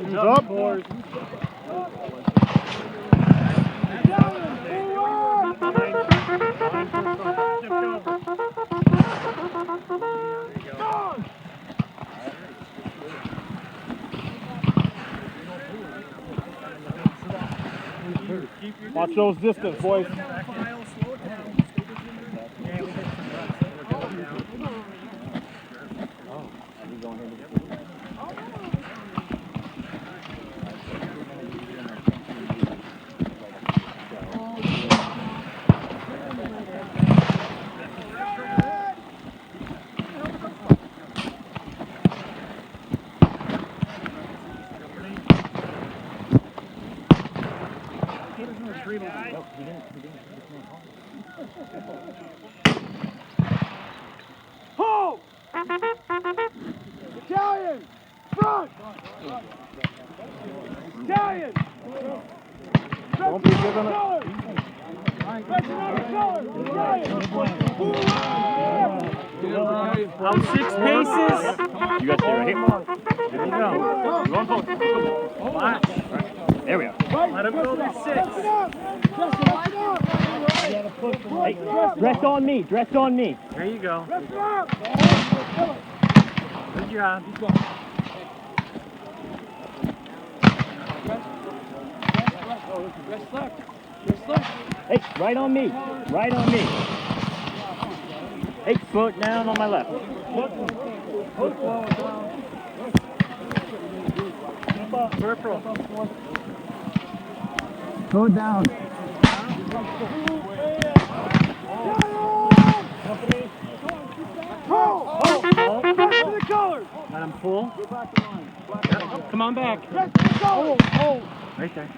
Hands up. Watch those distance, boys. Hold! Italian! Front! Italian! Don't be giving it. Out 6 paces. You got to stay right here. There you go. You want both. Watch. There we go. Let him go to 6. Hey, dress on me. Dress on me. There you go. Good job. Hey, right on me. Right on me. Hey, foot down on my left. Purple. Go down. Let him pull. Come on back. Right there.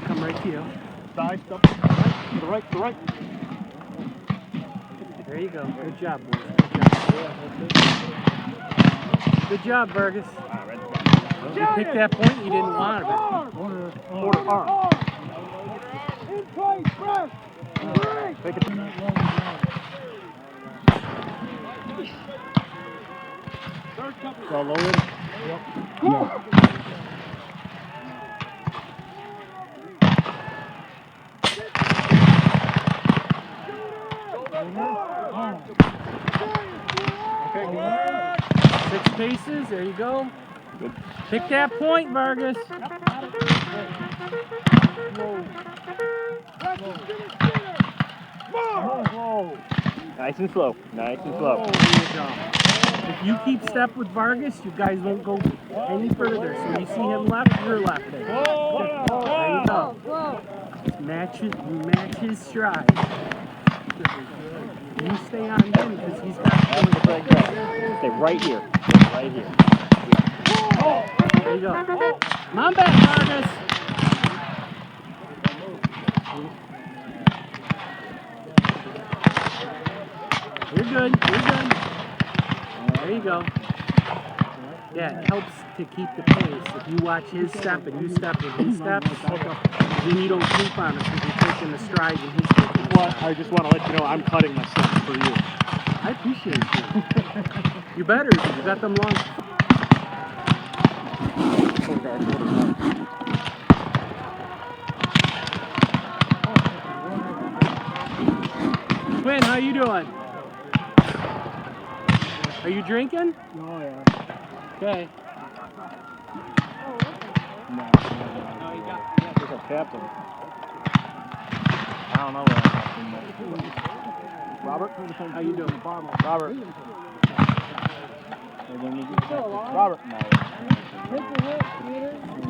Come right to you. Side, step. To the right, to the right. There you go. Good job, boys. Good job, Burgess. You picked that point you didn't want it. Order arm. In place, press. Take it. So loaded. Yep. Yeah. 6 paces. There you go. Good. Pick that point, Vargas. Nice and slow. Nice and slow. If you keep step with Vargas, you guys won't go any further. So when you see him left, you're left there. There you go. Just match his stride. You stay on him because he's got to Stay right here. Right here. There you go. Come on back, Vargas. You're good. You're good. There you go. Yeah, it helps to keep the pace. If you watch his step and you step and he steps, then you don't keep on it because you're taking the stride and he's taking the stride. I just want to let you know I'm cutting my steps for you. I appreciate you. You better. You got them long. Quinn, how you doing? Are you drinking? Oh, yeah. Okay. No, he's a captain. I don't know where I'm at. Robert? How you doing? Robert. Robert.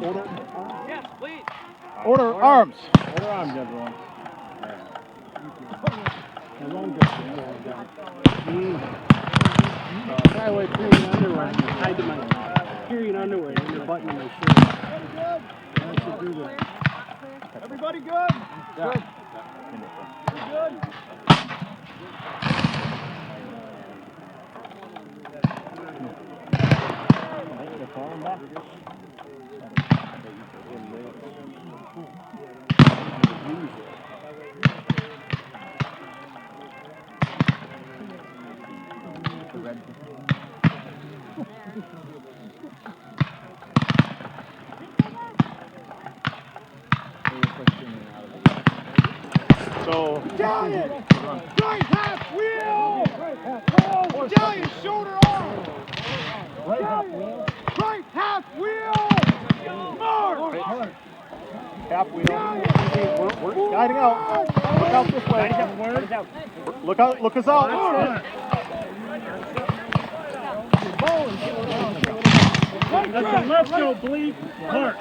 Order. Yes, please. Order arms. Order arms, everyone. I wear period underwear. Tied to my period underwear and the button in my shirt. I should do that. Everybody good? Good. Good. So. Italian! Right half wheel! Italian, shoulder off! Italian! Right half wheel! March! Half wheel. We're guiding out. Look out this way. Guide out. Look out. Look us out. Let the left go, bleed. Mark.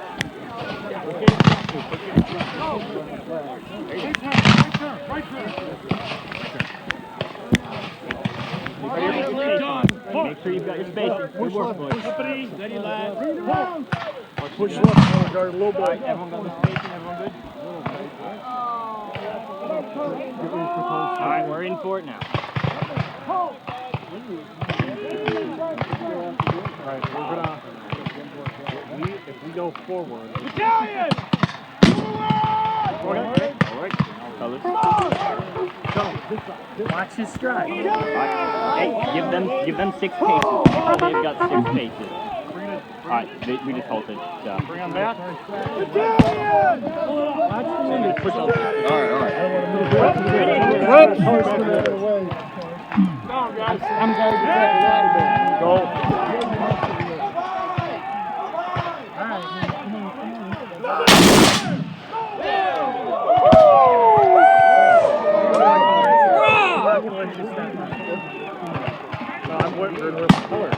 Make sure you've got your spacing. Good work, boys. Steady, lads. Push left. Guard a little bit. Everyone got the spacing? Everyone good? All right, we're in for it now. Alright, we're gonna. If we go forward. Italian! Alright. Colors. Watch his stride. Hey, give them 6 paces. They've got 6 paces. Alright, we just halted. Bring on back. Italian! Push out. Alright. I'm going to Go. I'm waiting for the color.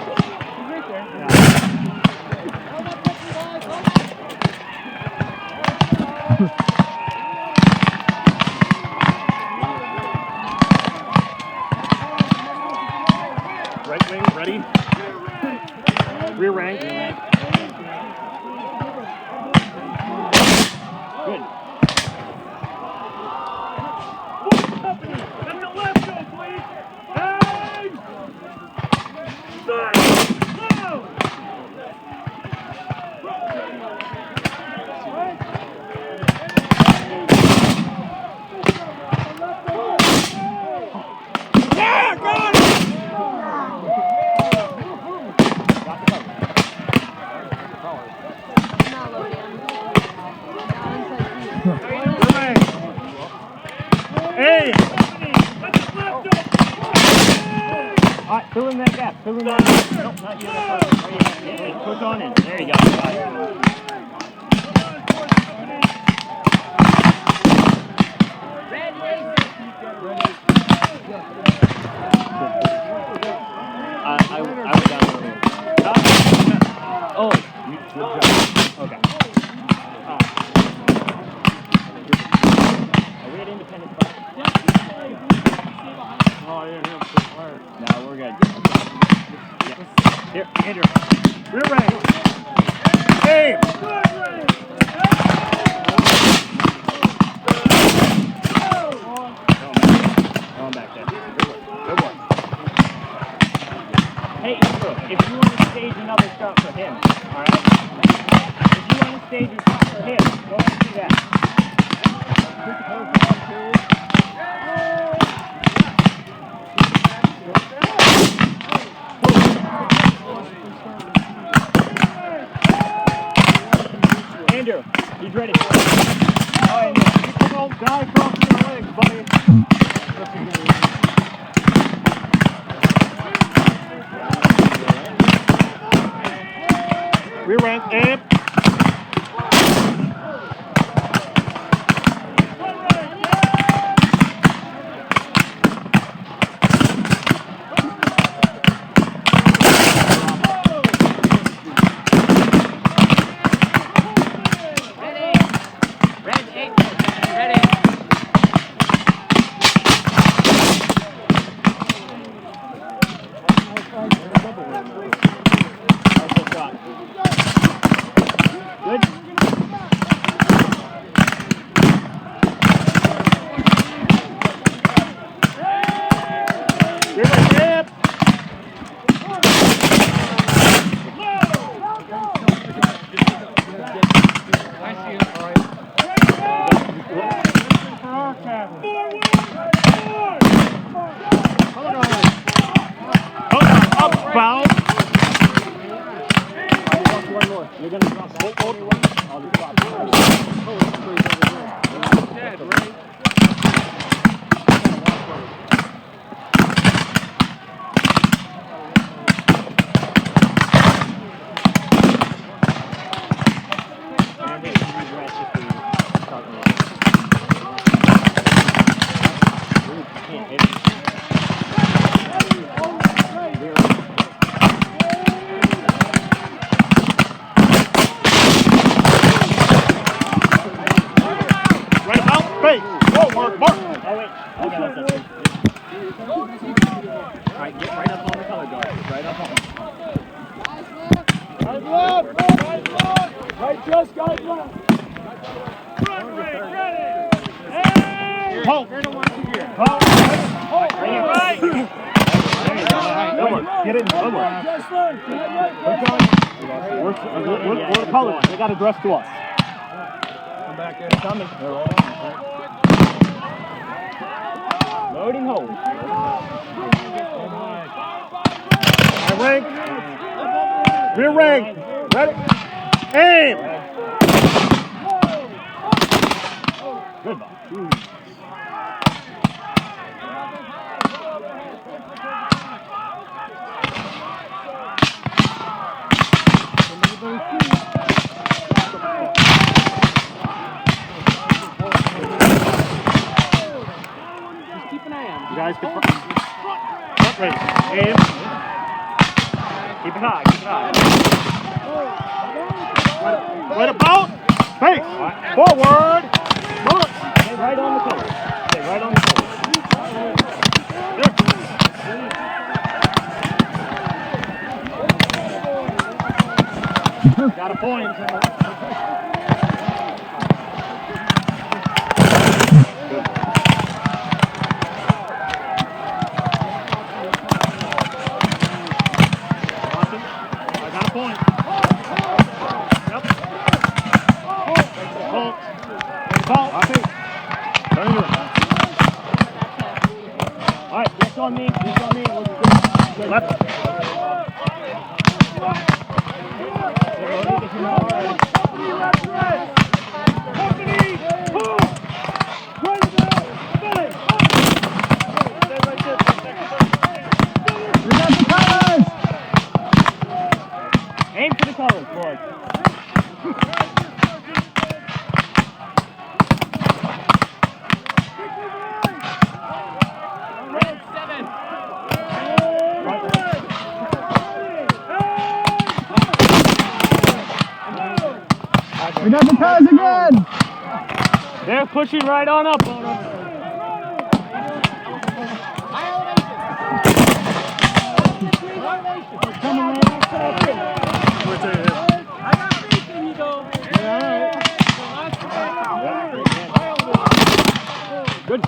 Right wing, ready? Rear rank. Good. Let the left go, please. Hey! Yeah, got it! Hey! Let the left go. Alright, fill in that gap. Fill in that gap. Nope, not you. Yeah, push on in. There you go. I would down there. Oh, good job. Okay. Are we at independent spot? Oh, I didn't hear him say fire. No, we're good. Yeah. Here, Andrew. Rear rank. Hey! Going back there. Good work. Hey, Andrew, if you want to stage another shot for him, alright? If you want to stage a shot for him, go ahead and do that. Andrew, he's ready. Oh, Andrew. Don't die across your legs, buddy. Rear rank, amp. Good. Rear rank, amp. Up, bound. One more. You're going to drop that. I'll just drop it. Dead, right? Okay, that's it. Alright, get right up on the color guard. Right up on. Guys left! Guys left! Right just, guys left! Front right, ready! Hey! Hold. Hold. Right! Get in. One more. Just left! We're the colors. They got to dress to us. Come back in. Coming. Loading hold. Rank. Rear rank. Ready? Aim. Good ball. You guys can front race. Aim. Keep it high. Keep it high. Right about. Face. Forward. Look. Stay right on the color. Stay right on the color. Got a point. Point. Yep. Hold. Ball. Turn it. All right, this on me. This on me. Good. Left. Aim for the colors, boys. We got the ties again! They're pushing right on up on us. Good.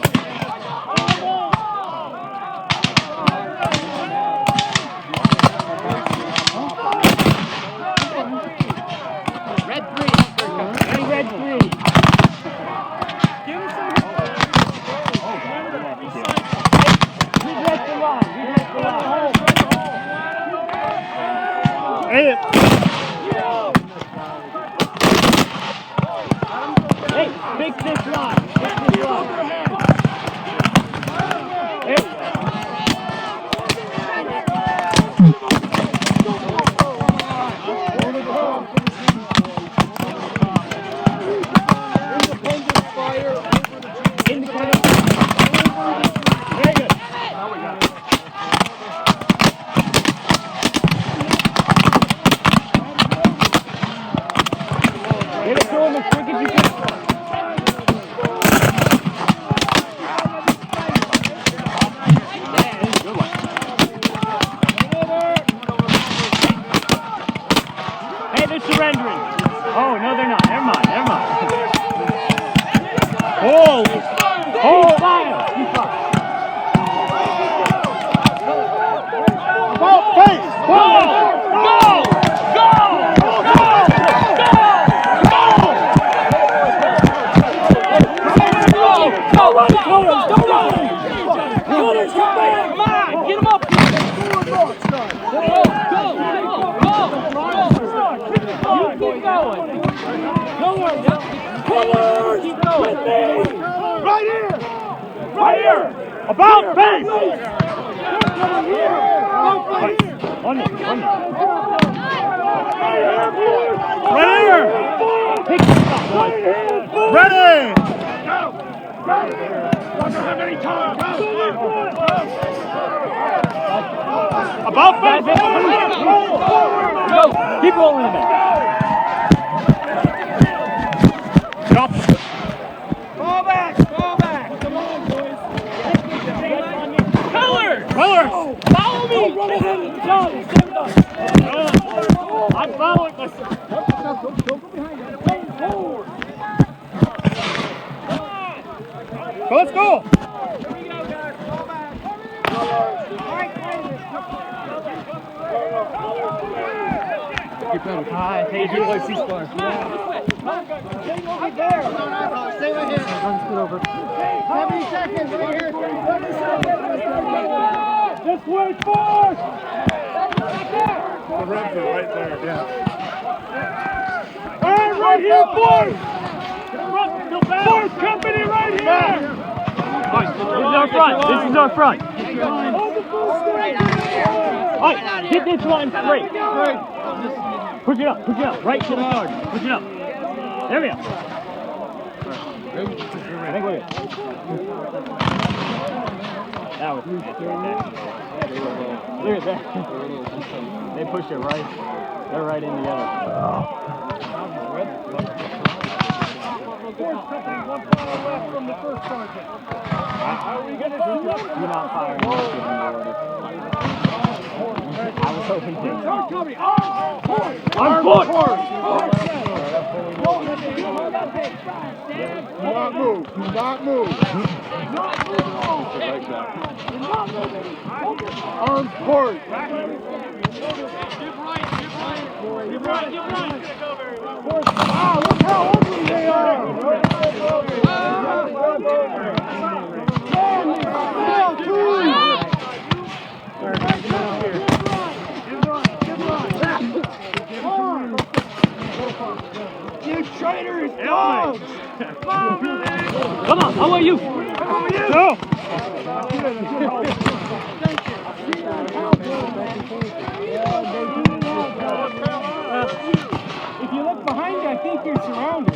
Red 3. Red 3. Give him some. Redirect the line. Redirect the line. Aim. Hey, fix this line. Fix this line. Hey. Independent. Very good. Get it to him as quick as you can. Hey, they're surrendering. Oh, no, they're not. Never mind. Never mind. Hold. Hold fire. Keep up. About face. Forward. Go! Go! Go! Go! Go! Run, Colors! Don't run! Colors, come back! Come on! Get him up! Go! You keep going! Colors! Colors! Keep going! Right here! Right here. About face. On me! On me! Right here. Pick this up, boys! Ready. About Guys, face. go! Keep rolling in there! Drop. Fall back! Fall back! Come on, boys! run ahead and Johnny, send us. I'm following myself. So let's go. Get better. Hey, you boys, he's fun. Stay right here. Runs good over. 70 seconds right here. 30 seconds. Just wait for us. The reps are right there. Yeah. All right here, boys. Fourth company right here. This is our front. This is our front. All right, get this line straight. Push it up. Push it up. Right to the guard. Push it up. There we go. I think we're good. That was fantastic. Look at that. They pushed it right. They're right in together. You're not firing. I was hoping to. I'm board! Do not move. Do not move. Arms forward. Wow, look how ugly they are. You traitors, dogs! Come on, how are you? Go! If you look behind you, I think you're surrounded.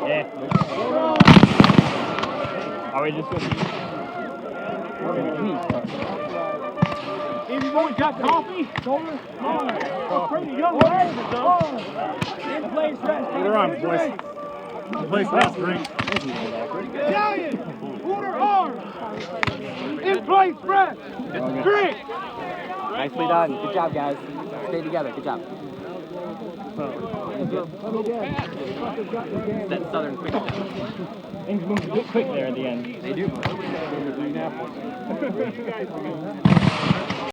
Yeah. Are we just going to... Everyone got coffee? Soda? Pretty young lads, though. In place, rest. Order arms, boys. In place, last drink. Italian! Order arms! In place, rest. Drink! Nicely done. Good job, guys. Stay together. Good job. That southern quick step. Things move a bit quick there at the end. They do.